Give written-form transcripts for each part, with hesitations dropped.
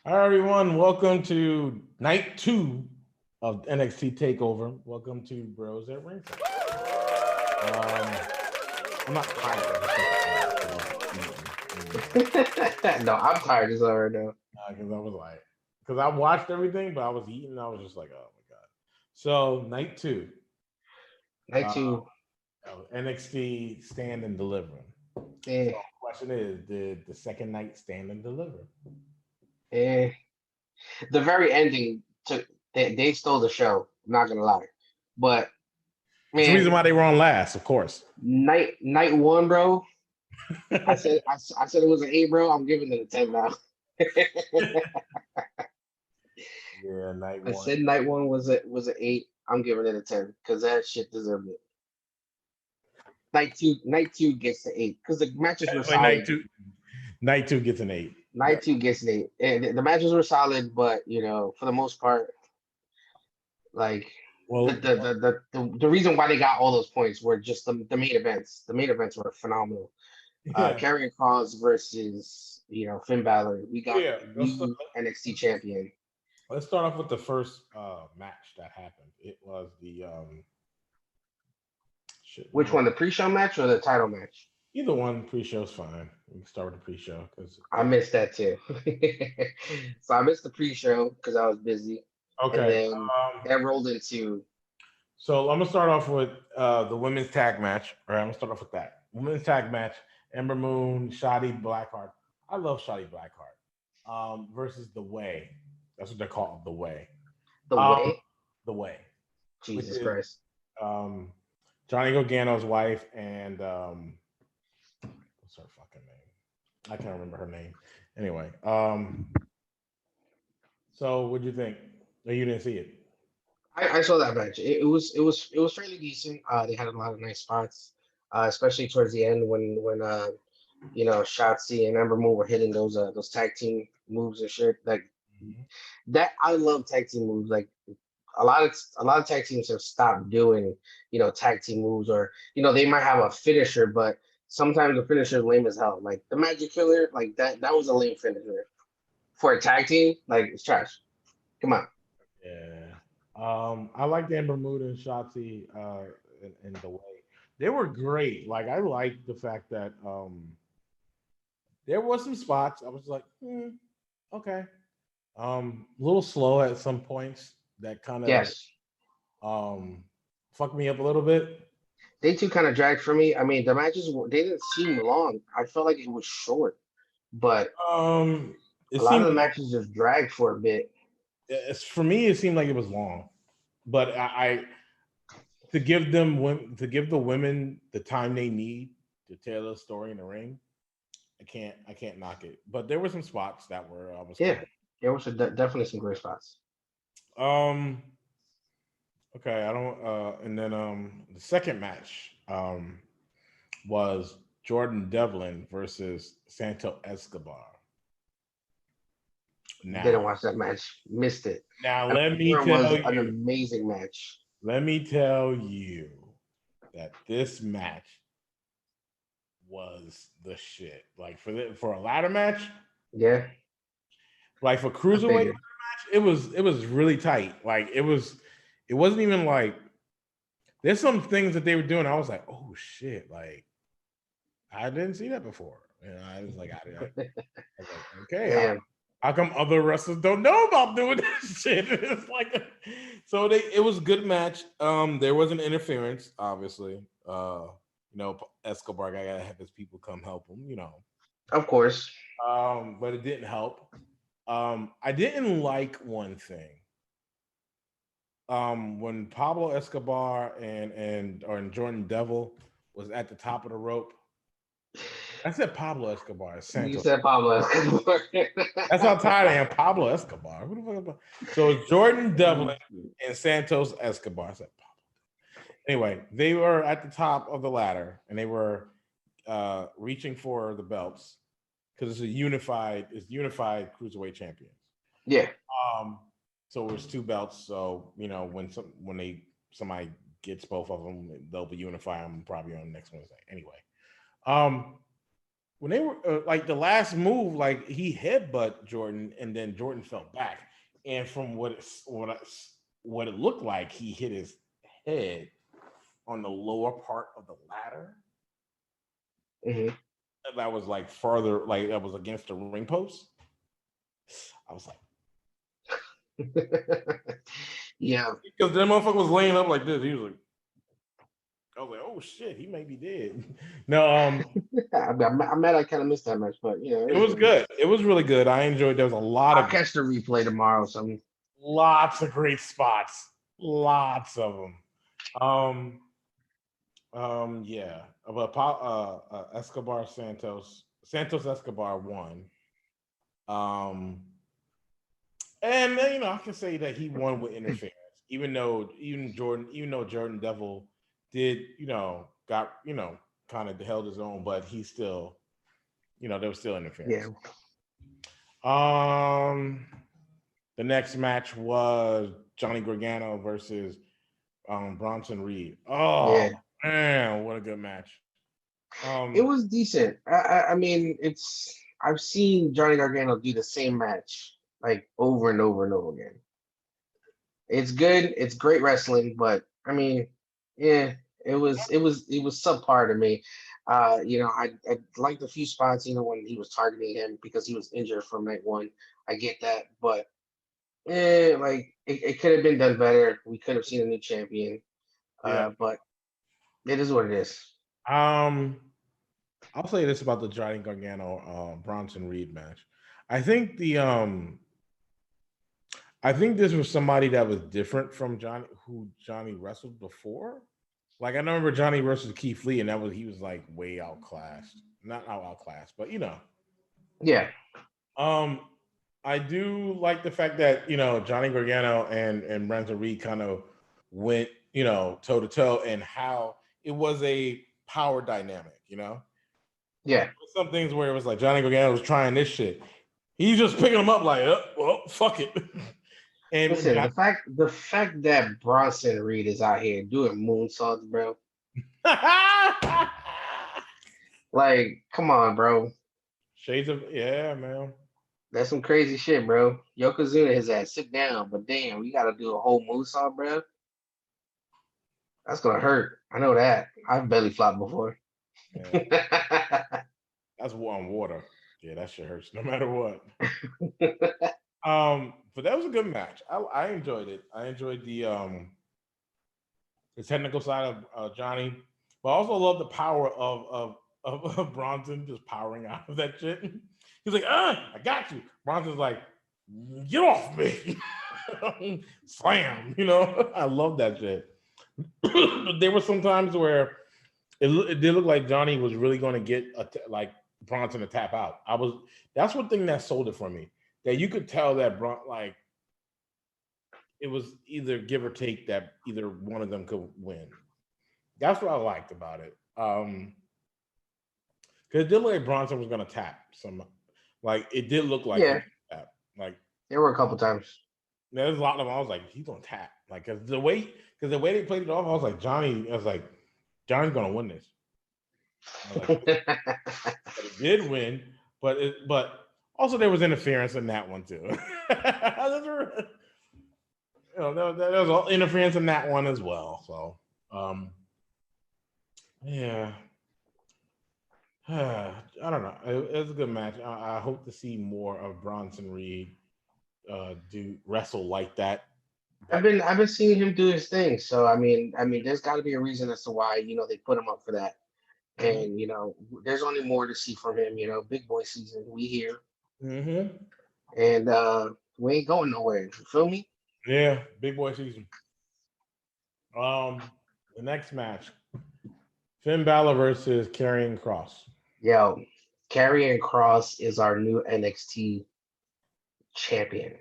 All right, everyone. Welcome to night 2 of NXT Takeover. Welcome to Bros at Ringside. I'm not tired. No, I'm tired as hell right now. Because because I watched everything, but I was eating. I was just like, oh my god. So night 2 Night uh, two. of NXT Stand and Deliver. So Eh, question is, did the second night stand and deliver? eh. The very ending took they stole the show. I'm not gonna lie, but It's the reason man, why they were on last, of course. night one, bro. I said it was an eight, bro. I'm giving it a 10 now. Yeah, night I one. said night one was an eight. I'm giving it a 10 because that shit deserved it. Night two gets the eight because the matches were Like night solid. two. Night 2 gets an 8. Night two gets the eight. And the matches were solid, but for the most part, like Well, the reason why they got all those points were just the main events. The main events were phenomenal. yeah, Karrion Kross versus Finn Balor. We got yeah. the new NXT champion. Let's start off with the first match that happened. It was the shit. Which one, the pre-show match or the title match? Either one. Pre-show's fine. We can start with the pre-show because I missed that too. So I missed the pre-show because I was busy, and okay. then that rolled into So I'm gonna start off with the women's tag match. All right, I'm gonna start off with that women's tag match. Ember Moon, Shotty Blackheart. I love Shotty Blackheart. Versus the Way. That's what they're called, the Way. the Um, way. the Way, which Jesus is Christ. um, Johnny Gargano's wife and what's her fucking name? I can't remember her name. Anyway, so what'd you think? No, you didn't see it. I saw that match. It was fairly decent. They had a lot of nice spots, especially towards the end when Shotzi and Ember Moon were hitting those tag team moves and shit. Like Mhm. that, I love tag team moves. Like a lot of tag teams have stopped doing tag team moves, or they might have a finisher, but sometimes the finisher is lame as hell. Like the Magic Killer, like that was a lame finisher for a tag team. Like it's trash. Come on. Yeah. I like the Amber Moon and Shotzi in the way they were great. Like I like the fact that there was some spots I was like, okay. A little slow at some points that kind of Yes. um fucked me up a little bit. They two kind of dragged for me. I mean, the matches they didn't seem long. I felt like it was short, but It a lot of seemed the matches just dragged for a bit. for me it seemed like it was long, but I to give to give the women the time they need to tell a story in the ring. I can't knock it, but there were some spots that were I was kind Yeah, there was definitely some great spots. of okay. I don't and then the second match was Jordan Devlin versus Santo Escobar. Didn't Now, watch that match, missed it. now And let I'm me sure it was tell an you, amazing match. that this match was the shit. Like for a ladder match, Yeah, like for I cruiserweight figured. match, it was really tight. Like it wasn't even like there's some things that they were doing. I was like, oh shit, like I didn't see that before. I was like, I was like, okay, Damn. how come other wrestlers don't know about doing this shit? It's like, so it was a good match. There wasn't interference, obviously. Escobar guy gotta have his people come help him. Of course. But it didn't help. I didn't like one thing. When Pablo Escobar and Jordan Devil was at the top of the rope. I said Pablo Escobar, it's You Santos. said Pablo Escobar. That's how tired I am. Pablo Escobar. Who the fuck? So it's Jordan Devlin and Santos Escobar. I said Pablo. Anyway, they were at the top of the ladder and they were reaching for the belts because it's unified cruiserweight champions. Yeah, Um, so it was two belts. So when somebody gets both of them, they'll be unifying them probably on next Wednesday. Anyway, um, when they were like the last move, like he headbutt Jordan, and then Jordan fell back, and from what it looked like, he hit his head on the lower part of the ladder. Mm-hmm. That was like farther, like that was against the ring post. I was like, Yeah. because that motherfucker was laying up like this. He was like, I was like, oh shit, he may be dead. No, I'm mad I kind of missed that match, but you know, it was good. It was really good. I enjoyed. There was a lot I'll of catch the replay tomorrow. So lots of great spots, lots of them. Yeah, but Escobar Santos Escobar won. Um, and you know, I can say that he won with interference, even though Jordan Devil did, you know, got, you know, kind of held his own, but he still, you know, there was still interference. yeah. The next match was Johnny Gargano versus Bronson Reed. Oh Yeah. man, what a good match. It was decent. I mean, I've seen Johnny Gargano do the same match like over and over and over again. It's good. It's great wrestling, but I mean, yeah, it was subpar to me. You know, I liked a few spots. You know, when he was targeting him because he was injured from night one. I get that, but like it could have been done better. We could have seen a new champion. Yeah. But it is what it is. Um, I'll say this about the Johnny Gargano Bronson Reed match. I think I think this was somebody that was different from Johnny wrestled before. Like I remember Johnny versus Keith Lee, and he was like way outclassed. Not outclassed, but you know. Yeah. Um, I do like the fact that, you know, Johnny Gargano and Bronson Reed kind of went, you know, toe to toe, and how it was a power dynamic, you know. Yeah. Some things where it was like Johnny Gargano was trying this shit. He's just picking them up like, well, fuck it. And Listen, the fact that Bronson Reed is out here doing moonsaults, bro. Like, come on, bro. Shades of, yeah, man. That's some crazy shit, bro. Yokozuna his ass sit down, but damn, we gotta do a whole moonsault, bro. That's gonna hurt. I know that. I've belly flopped before. Yeah, that's on water. Yeah, that shit hurts no matter what. But that was a good match. I enjoyed it. I enjoyed the technical side of Johnny, but I also love the power of Bronson just powering out of that shit. He's like, I got you. Bronson's like, get off me. Slam, you know. I love that shit. But there were some times where it did look like Johnny was really going to get like Bronson to tap out. That's one thing that sold it for me. That you could tell that like it was either give or take, that either one of them could win. That's what I liked about it. Because it did look like Bronson was going to tap some. Like it did look like he Yeah, was gonna tap. Like there were a couple times. there's a lot of them. I was like, he's gonna tap. Like because the way they played it off, I was like, Johnny's gonna win this. I was like, but he did win, but also there was interference in that one too. You know, there was all interference in that one as well. So, yeah, I don't know. It was a good match. I hope to see more of Bronson Reed do wrestle like that. I've been seeing him do his thing. So I mean, there's got to be a reason as to why they put him up for that. And there's only more to see from him. Big boy season. We here, Mm-hmm. and we ain't going nowhere. You feel me? Yeah, big boy season. The next match, Finn Balor versus Karrion Kross. Yo, Karrion Cross is our new NXT champion,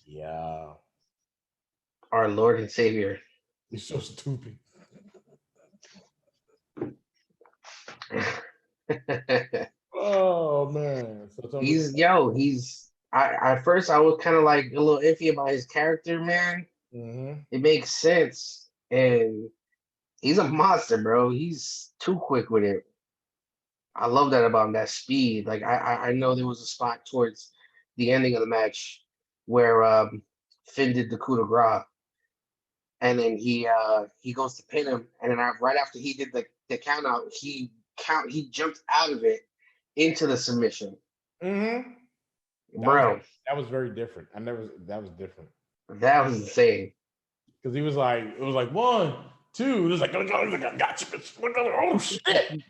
Yeah, our Lord and Savior. he's so stupid. Oh man, so he's at first I was kind of like a little iffy about his character, man. Mm-hmm. It makes sense, and he's a monster, bro. He's too quick with it. I love that about him, that speed. Like I know there was a spot towards the ending of the match where Finn did the coup de grace, and then he goes to pin him, and then right after he did the count out, he jumped out of it into the submission. Mm-hmm. Bro, That was very different. That was different. that was insane. Because it was like 1, 2. It was like, gotcha. Oh shit.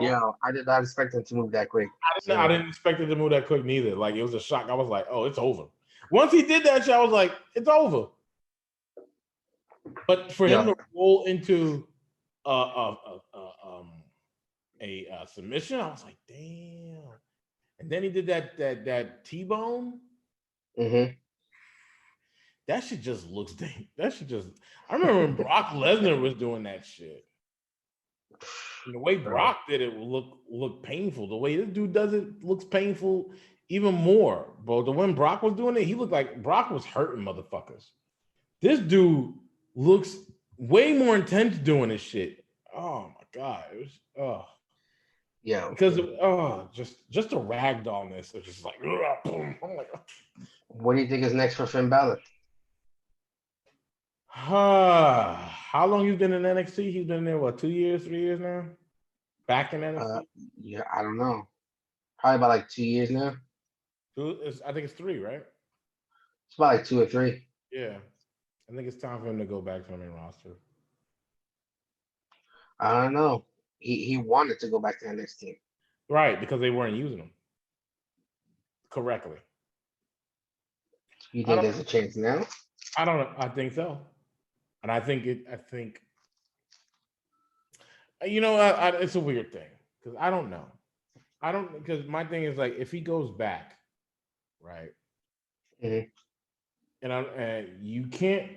Yo, I did not expect him to move that quick. I didn't expect it to move that quick neither. Like it was a shock. I was like, oh, it's over. Once he did that shit, I was like, it's over. But for him to roll into a submission, I was like, damn. And then he did that T-bone. Mm-hmm. That shit just looks damn. That shit just. I remember when Brock Lesnar was doing that shit. And the way Brock did it will look painful. The way this dude does it looks painful even more. But when Brock was doing it, he looked like Brock was hurting motherfuckers. This dude looks way more intense doing this shit. Oh my god, it was yeah, because just the ragdollness. It's just like boom. I'm like, what do you think is next for Finn Balor? how long he's been in NXT? He's been there what 2 years, 3 years now. Back in NXT. Yeah, I don't know. Probably about like 2 years now. I think it's 3, right? It's about like 2 or 3. Yeah, I think it's time for him to go back to the main roster. I don't know. He wanted to go back to NXT. Right, because they weren't using him correctly. You think there's a chance now? I don't know. I think so, and I think you know, it's a weird thing because I don't know. Because my thing is like if he goes back, right, Mm-hmm. and you can't.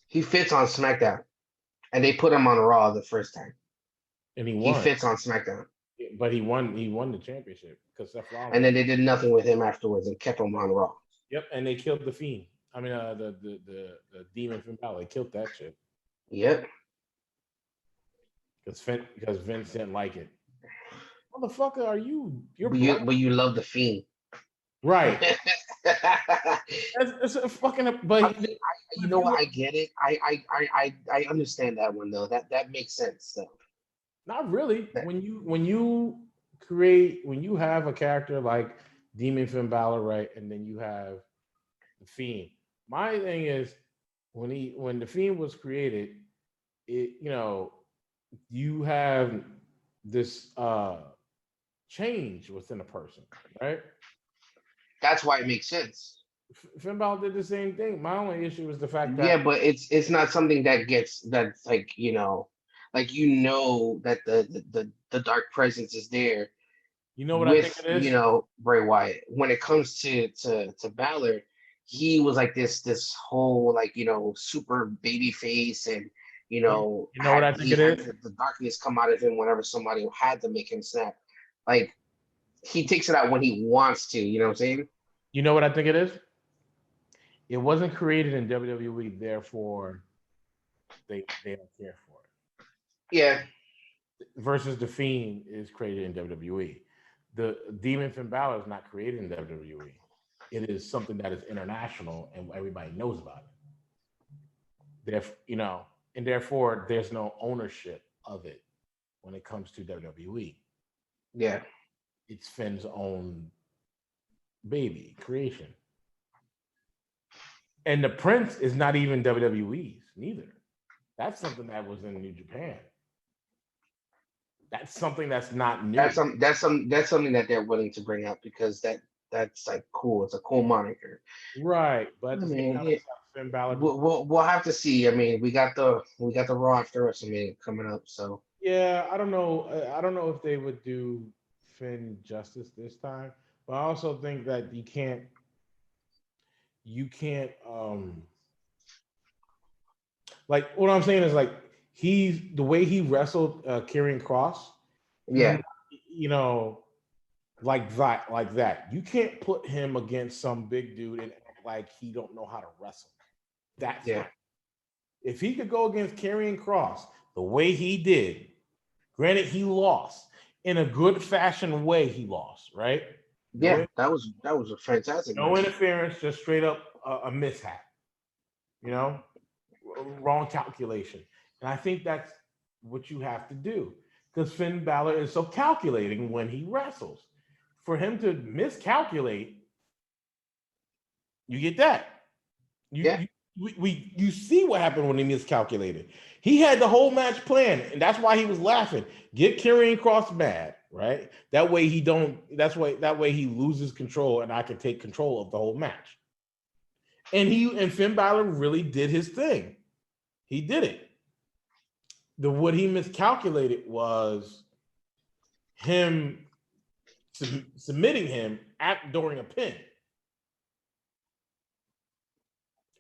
He fits on SmackDown, and they put him on Raw the first time. And he He fits on SmackDown, but he won the championship because Seth Rollins. And then they did nothing with him afterwards and kept him on Raw. Yep, and they killed the Fiend. I mean, the Demon Finn Balor. They killed that shit. Yep. Because Vince didn't like it. Motherfucker, are you? But you love the Fiend, right? it's a fucking. But you know what? I get it. I understand that one though. That makes sense though. Not really. When you have a character like Demon Finn Balor, right, and then you have the Fiend. My thing is when the Fiend was created, you have this change within a person, right? That's why it makes sense. Finn Balor did the same thing. My only issue is the fact that but it's not something that's like that the dark presence is there. You know what I think it is? Bray Wyatt. When it comes to Balor, he was like this whole super baby face, and you know what I think it is? The darkness come out of him whenever somebody had to make him snap. Like he takes it out when he wants to. You know what I'm saying? You know what I think it is? It wasn't created in WWE, therefore they don't care for it. Yeah. Versus the Fiend is created in WWE. The Demon Finn Balor is not created in WWE. It is something that is international and everybody knows about it. And therefore there's no ownership of it when it comes to WWE. Yeah. It's Finn's own baby creation. And the Prince is not even WWE's neither. That's something that was in New Japan. That's something that's not new. That's something that they're willing to bring up because that's like cool. It's a cool moniker. Right, but Finn Balor. We'll have to see. I mean, we got the Raw after WrestleMania coming up, so yeah, I don't know. I don't know if they would do Finn justice this time, but I also think that you can't like what I'm saying is like the way he wrestled Karrion Kross. Yeah. Like that. You can't put him against some big dude and act like he don't know how to wrestle. That's yeah. If he could go against Karrion Kross the way he did, Granted, he lost in a good fashion way. He lost, right? Yeah, that was a fantastic No match. interference, just straight up a mishap. You know, wrong calculation. And I think that's what you have to do because Finn Balor is so calculating when he wrestles. For him to miscalculate, you get that. Yeah, You see what happened when he miscalculated. He had the whole match planned, and that's why he was laughing. Get Karrion Kross mad, right? That way he don't. That way he loses control, and I can take control of the whole match. And Finn Balor really did his thing. He did it. What he miscalculated was him submitting him during a pin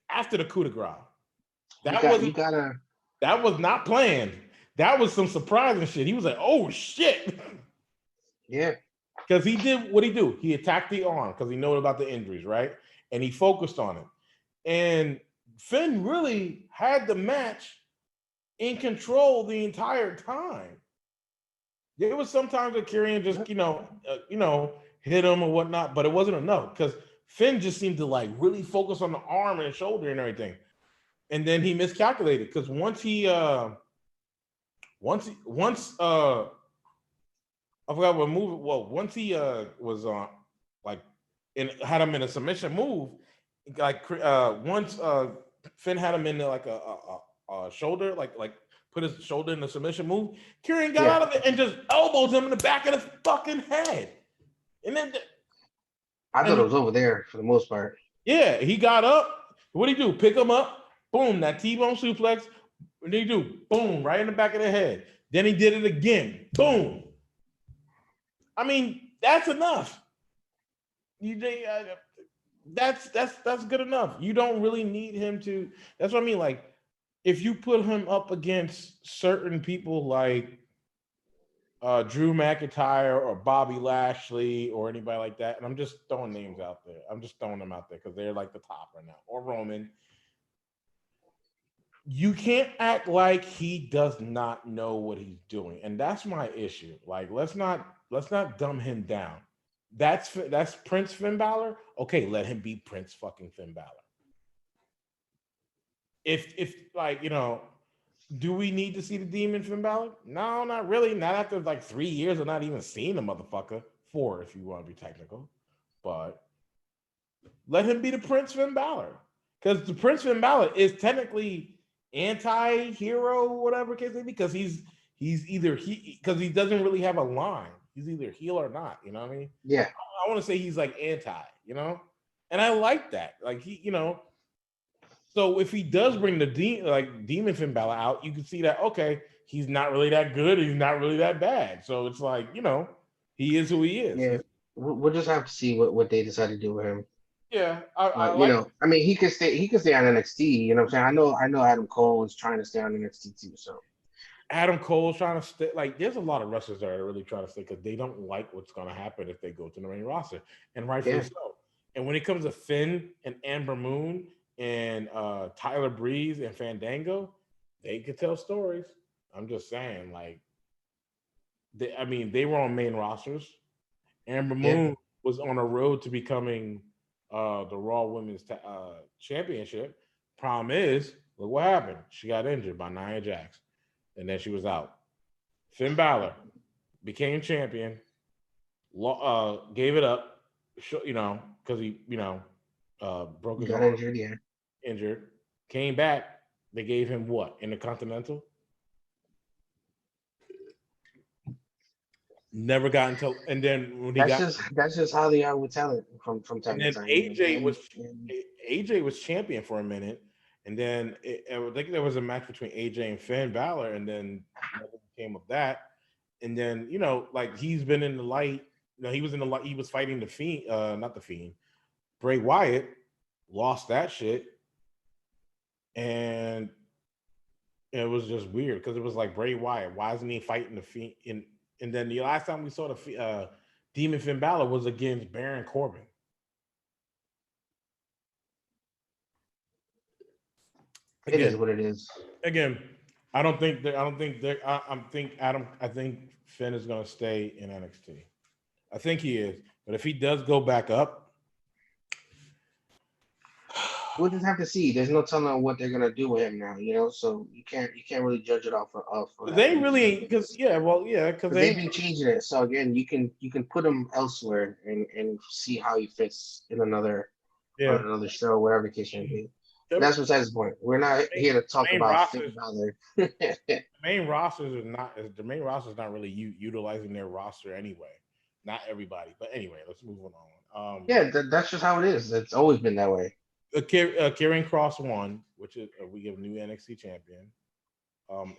after the coup de grace. That was not planned. That was some surprising shit. He was like, "Oh shit!" Yeah, Because he did what he do. He attacked the arm because he knew about the injuries, right? And he focused on it. And Finn really had the match in control the entire time. There was sometimes that Karrion just, hit him or whatnot, but it wasn't enough because Finn just seemed to like really focus on the arm and the shoulder and everything. And then he miscalculated because once I forgot what move. Well, once he was on had him in a submission move, once Finn had him in like a shoulder, like put his shoulder in the submission move. Karrion got out of it and just elbowed him in the back of the fucking head. And then I thought it was over there for the most part. Yeah, he got up. What did he do? Pick him up. Boom, that T-bone suplex. What did he do? Boom, right in the back of the head. Then he did it again. Boom. I mean, that's enough. That's good enough. You don't really need him to. That's what I mean. Like, if you put him up against certain people like Drew McIntyre or Bobby Lashley or anybody like that, and I'm just throwing names out there. I'm just throwing them out there because they're like the top right now. Or Roman. You can't act like he does not know what he's doing, and that's my issue. Like, let's not dumb him down. That's Prince Finn Balor. Okay, let him be Prince fucking Finn Balor. If like do we need to see the Demon Finn Balor? No, not really. Not after like 3 years of not even seeing the motherfucker. 4, if you want to be technical, but let him be the Prince Finn Balor because the Prince Finn Balor is technically anti-hero, whatever case may be, because he's either because he doesn't really have a line. He's either heel or not. You know what I mean? Yeah. I want to say he's like anti, and I like that. Like so if he does bring the Demon Finn Balor out, you can see that okay, he's not really that good, he's not really that bad. So it's like he is who he is. Yeah, we'll just have to see what they decide to do with him. Yeah, I like. I mean, he could stay on NXT. You know what I'm saying? I know Adam Cole is trying to stay on NXT too. So Adam Cole's trying to stay. Like, there's a lot of wrestlers that are really trying to stay because they don't like what's going to happen if they go to the main roster, and rightfully so. And when it comes to Finn and Amber Moon and Tyler Breeze and Fandango, they could tell stories. I'm just saying, like, they were on main rosters. Amber Moon was on a road to becoming the Raw Women's Championship. Problem is, look what happened. She got injured by Nia Jax, and then she was out. Finn Balor became champion, gave it up, because he, broke his arm. Injured. Came back. They gave him what? Intercontinental? Never got until, and then when that's just how they are with talent from time to time. AJ was champion for a minute, and then I think there was a match between AJ and Finn Balor, and then nothing came of that. And then like he's been in the light. He was in the light. He was fighting the Fiend, not the Fiend, Bray Wyatt. Lost that shit, and it was just weird because it was like Bray Wyatt. Why isn't he fighting the Fiend? And then the last time we saw the Demon Finn Balor was against Baron Corbin. It is what it is. Again, I don't think they. I don't think they. I think Adam. I think Finn is going to stay in NXT. I think he is, but if he does go back up, We'll just have to see. There's no telling what they're gonna do with him now, So you can't really judge it off of that they from the really beginning. because because Because they they've been changing it. So again, you can put him elsewhere and see how he fits in yeah. on another show, whatever the case may be. But The that's besides the point. We're not here to talk main about rosters, Finn Balor. main rosters is not the main roster is not really utilizing their roster anyway. Not everybody, but anyway, let's move on. Yeah, that's just how it is. It's always been that way. Karrion Cross won, which is we give new NXT champion.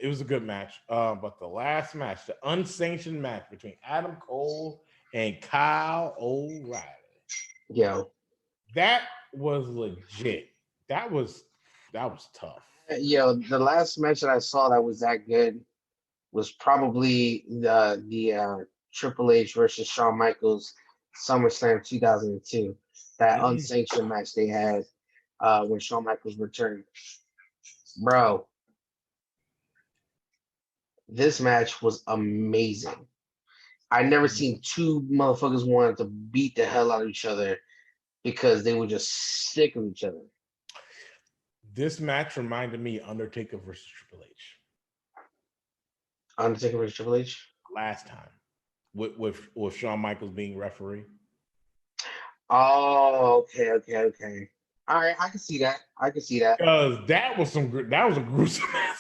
It was a good match, but the last match, the unsanctioned match between Adam Cole and Kyle O'Reilly, Yo, that was legit. That was tough. the last match that I saw that was that good was probably the Triple H versus Shawn Michaels SummerSlam 2002. That Mm. unsanctioned match they had when Shawn Michaels returned. Bro, this match was amazing. I never seen two motherfuckers wanted to beat the hell out of each other because they were just sick of each other. This match reminded me Undertaker versus Triple H Undertaker versus Triple H. last time with Shawn Michaels being referee. Oh, okay. All right, I can see that. Because that was a gruesome match.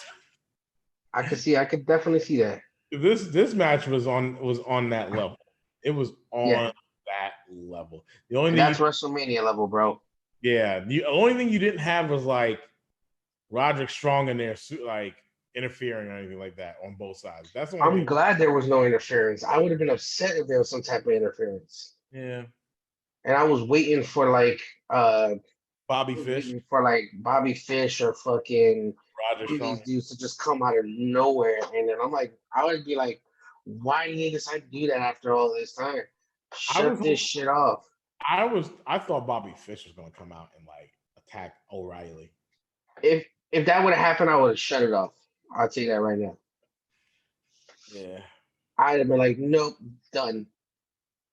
I could definitely see that. This match was on that level. It was Yeah, on that level. The only and thing that's WrestleMania level, bro. the only thing you didn't have was like Roderick Strong in there, like interfering or anything like that on both sides. That's the only I'm thing. glad there was no interference. I would have been upset if there was some type of interference. Yeah, And I was waiting for Bobby Fish, Bobby Fish or fucking Roderick one of Strong. these dudes to just come out of nowhere. And then I'm like, I would be like, why did he decide to do that after all this time? I Shut was this shit off. I thought Bobby Fish was gonna come out and like attack O'Reilly. If that would have happened, I would have shut it off. I'll tell you that right now. Yeah. I'd have been like, nope, done.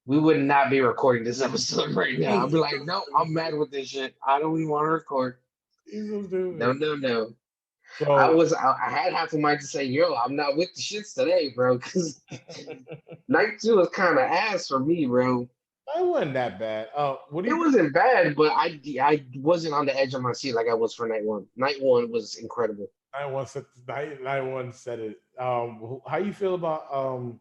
We would not be recording this episode right now. I'd be like, no, I'm mad with this shit. I don't even want to record. He's so stupid. No. So I had half a mind to say, yo, I'm not with the shits today, bro. Because night two was kind of ass for me, bro. it wasn't that bad. What do It you wasn't bad, but I wasn't on the edge of my seat like I was for night one. Night one was incredible. night one said it. How you feel about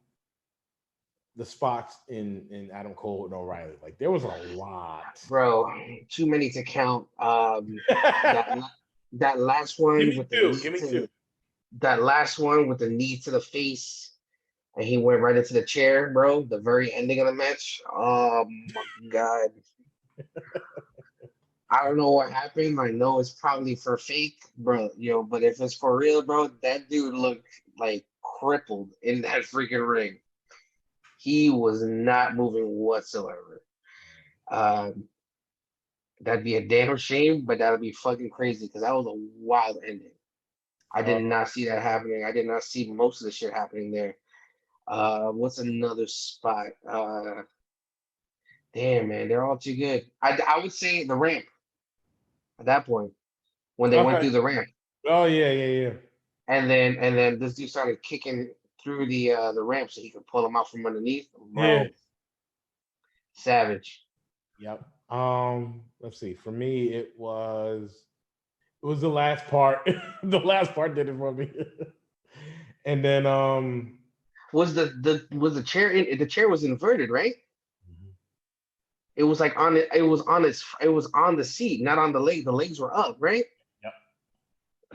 the spots in Adam Cole and O'Reilly? Like there was a lot. Bro, too many to count. That that last one with the knee Give me two. to that last one with the knee to the face, and he went right into the chair, bro. The very ending of the match. Oh my god. I don't know what happened. I know it's probably for fake, bro. But if it's for real, bro, that dude looked like crippled in that freaking ring. He was not moving whatsoever. Um, that'd be a damn shame, but that'd be fucking crazy because that was a wild ending. I did not see that happening. I did not see most of the shit happening there. What's another spot? Damn, man, they're all too good. I would say the ramp at that point when they went Okay. through the ramp. Oh yeah. And then this dude started kicking through the ramp so he could pull him out from underneath. Bro, Yeah. savage. Yep. Let's see. For me, it was the last part. The last part did it for me. And then Was the chair the chair was inverted, right? It was like on it. It was on the seat, not on the leg. The legs were up, right?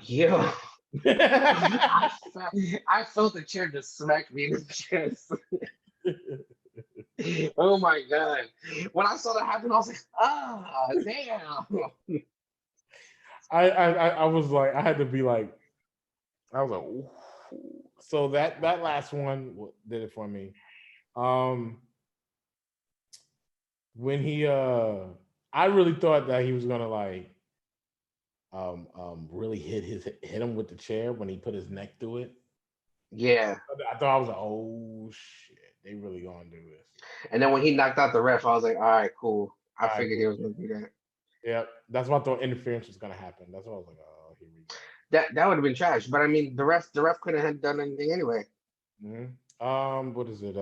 Yeah. I felt the chair just smack me in the chest. Oh my god! When I saw that happen, I was like, "Ah, damn!" I was like, I had to be like, I was like, ooh. So that last one did it for me. When he I really thought that he was gonna like really hit him with the chair when he put his neck through it. Yeah. I thought I was like, oh shit, they really gonna do this. And then when he knocked out the ref, I was like, all right, cool. I All right, figured he cool. was gonna do that. Yeah, that's what I thought interference was gonna happen. That's what I was like, oh, here we go. That would have been trash. But I mean, the ref couldn't have done anything anyway. What is it?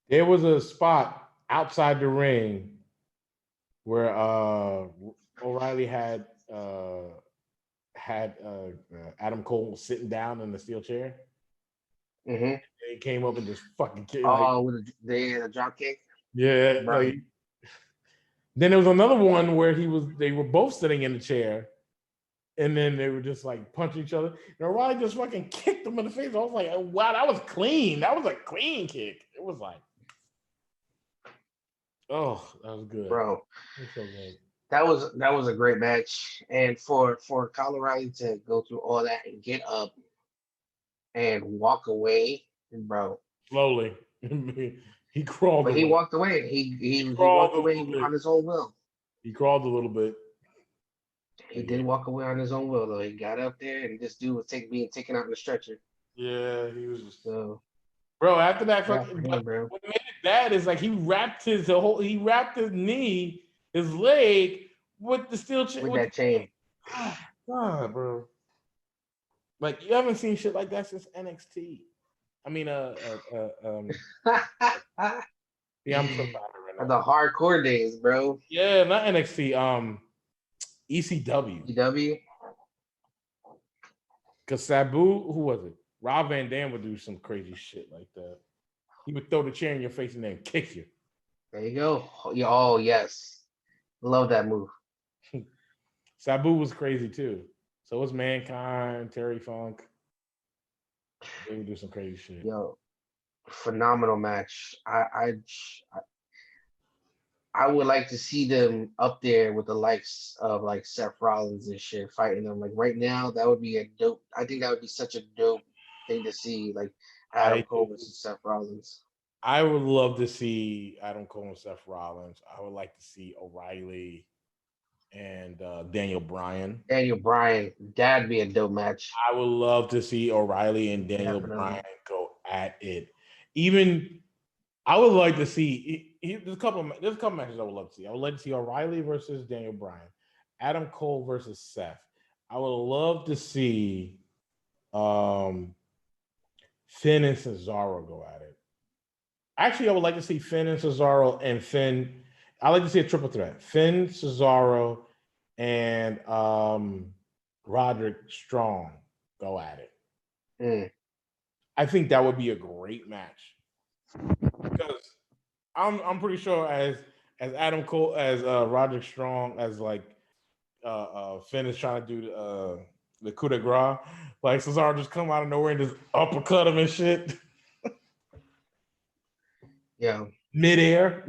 There was a spot outside the ring where O'Reilly had Adam Cole sitting down in the steel chair. Mm-hmm. He came up and just fucking kicked, like, Oh, with the drop kick. yeah, Right. like. Then there was another one where they were both sitting in the chair, and then they were just like punching each other. And O'Reilly just fucking kicked him in the face. I was like, oh, wow, that was clean. That was a clean kick. It was like, oh, that was good. Bro. It was so good. That was a great match. And for Kyle O'Reilly to go through all that and get up and walk away, bro. Slowly. He crawled But he away. walked away. He crawled walked a away little bit. on his own will. He crawled a little bit. He did walk away on his own will though. He got up there and this dude was being taken out in the stretcher. Yeah, he was just. So, bro, after that, yeah, fucking, bro. what made it bad is like he wrapped his knee, his leg with the steel chain. With that chain. God, bro. Like, you haven't seen shit like that since NXT. I mean, yeah, I'm so tired right now. The hardcore days, bro. Yeah, not NXT. ECW. ECW. Because Sabu, who was it? Rob Van Dam would do some crazy shit like that. He would throw the chair in your face and then kick you. There you go. Oh yes, love that move. Sabu was crazy too. So was Mankind, Terry Funk. They would do some crazy shit. Yo, phenomenal match. I would like to see them up there with the likes of like Seth Rollins and shit fighting them. Like right now, that would be a dope. I think that would be such a dope thing to see. Like Adam Cole versus Seth Rollins. I would love to see Adam Cole and Seth Rollins. I would like to see O'Reilly and Daniel Bryan. That'd be a dope match. I would love to see O'Reilly and Daniel Bryan go at it. Even I would like to see. There's a couple matches I would love to see. I would like to see O'Reilly versus Daniel Bryan, Adam Cole versus Seth. I would love to see Finn and Cesaro go at it. Actually, I would like to see Finn and Cesaro and Finn. I like to see a triple threat: Finn, Cesaro, and Roderick Strong go at it. I think that would be a great match because I'm pretty sure as Adam Cole, as Roderick Strong, as like Finn is trying to do the coup de grace, like Cesaro just come out of nowhere and just uppercut him and shit. Yeah, midair.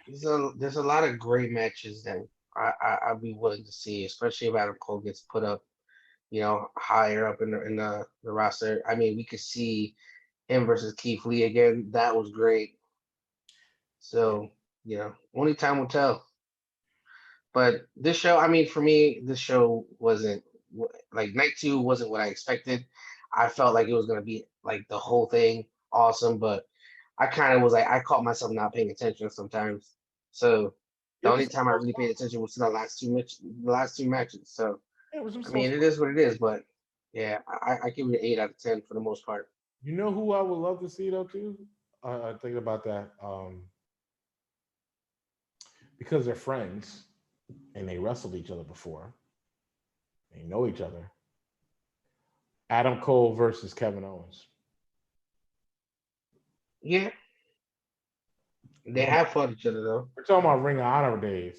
there's a lot of great matches that I'd be willing to see, especially if Adam Cole gets put up, higher up in the roster. I mean, we could see him versus Keith Lee again. That was great. So, only time will tell. But this show, I mean, for me, this show wasn't like night 2 wasn't what I expected. I felt like it was gonna be like the whole thing awesome, but I kind of was like, I caught myself not paying attention sometimes. So the only time I really paid attention was to the last two matches. So I mean, it is what it is, but yeah, I give it an 8 out of 10 for the most part. You know who I would love to see though too? Think about that. Because they're friends and they wrestled each other before. They know each other. Adam Cole versus Kevin Owens. Yeah. They have fought each other though. We're talking about Ring of Honor days.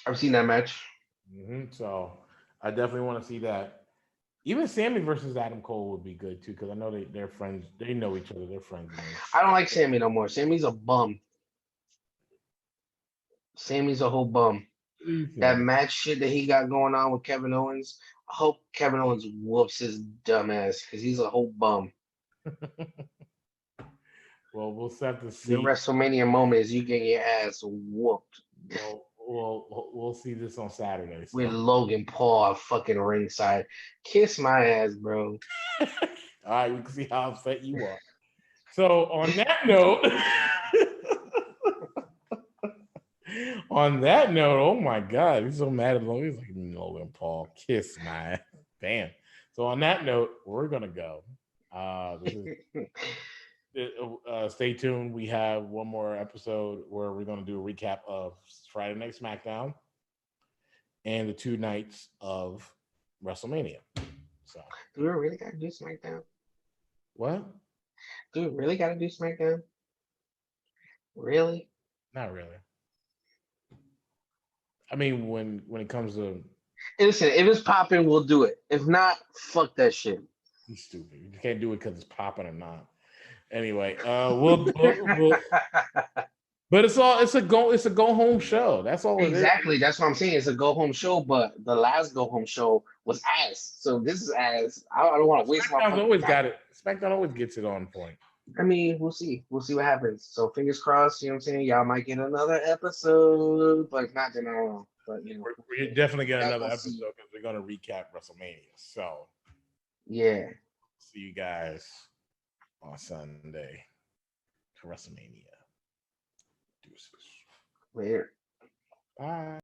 I've seen that match. So I definitely want to see that. Even Sammy versus Adam Cole would be good too, because I know they're friends. They know each other. They're friends. I don't like Sammy no more. Sammy's a bum. Sammy's a whole bum. That match shit that he got going on with Kevin Owens, I hope Kevin Owens whoops his dumb ass because he's a whole bum. Well, we'll have to see. Your WrestleMania moment is you getting your ass whooped. We'll see this on Saturday. So. With Logan Paul fucking ringside. Kiss my ass, bro. All right, we can see how upset you are. So on that note, oh my God, he's so mad at Logan. He's like, Logan Paul, kiss my ass. Damn. So on that note, we're gonna go. Stay tuned. We have one more episode where we're gonna do a recap of Friday Night SmackDown and the 2 nights of WrestleMania. So, do we really gotta do SmackDown? What? Do we really gotta do SmackDown? Really? Not really. I mean, when it comes to listen, if it's popping, we'll do it. If not, fuck that shit. He's stupid. You can't do it because it's popping or not. Anyway, we'll but it's a go home show. That's all it exactly. is. That's what I'm saying. It's a go home show, but the last go home show was ass. So this is ass. I don't want to waste my SmackDown's always time. got it. SmackDown always gets it on point. I mean, we'll see. We'll see what happens. So fingers crossed. You know what I'm saying? Y'all might get another episode, but if not, then I don't know. But you know, we're definitely get another we'll episode see. because we're gonna recap WrestleMania. So yeah, see you guys on Sunday for WrestleMania. Deuces. later. Bye.